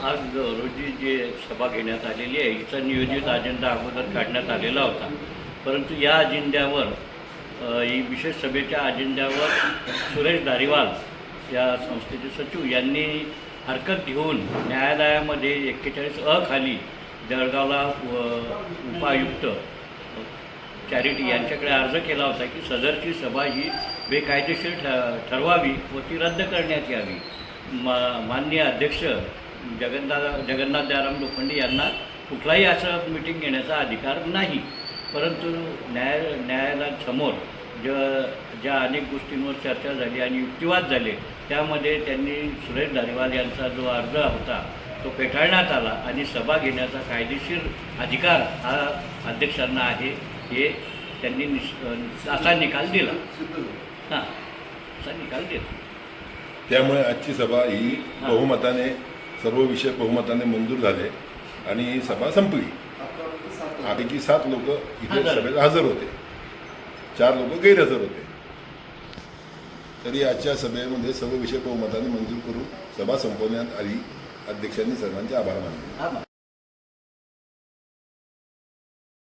आज रोजी जे सभा घेण्यात आलेली आहे हिचा नियोजित अजेंडा अगोदर काढण्यात आलेला होता, परंतु या अजेंड्यावर ही विशेष सभेच्या अजेंड्यावर सुरेश धारीवाल या संस्थेचे सचिव यांनी हरकत घेऊन न्यायालयामध्ये 41 खाली जळगावला उपायुक्त चॅरिटी यांच्याकडे अर्ज केला होता की सदरची सभा ही बेकायदेशीर ठरवावी व ती रद्द करण्यात यावी. माननीय अध्यक्ष जगन्नाथ दयाराम लोखंडे यांना कुठलाही असं मिटिंग घेण्याचा अधिकार नाही, परंतु न्यायालयासमोर ज्या अनेक गोष्टींवर चर्चा झाली आणि युक्तिवाद झाले त्यामध्ये त्यांनी सुरेश धारीवाल यांचा जो अर्ज होता तो फेटाळण्यात आला आणि सभा घेण्याचा कायदेशीर अधिकार हा अध्यक्षांना आहे हे त्यांनी असा निकाल दिला. हां, असा निकाल दिला. त्यामुळे आजची सभा ही बहुमताने सर्व विषय बहुमताने मंजूर झाले आणि ही सभा संपली. यापैकी 7 लोक इथे सभेत हजर होते, 4 लोक गैरहजर होते. तरी आजच्या सभेमध्ये सर्व विषय बहुमताने मंजूर करून सभा संपवण्यात आली. अध्यक्षांनी सर्वांचे आभार मानले.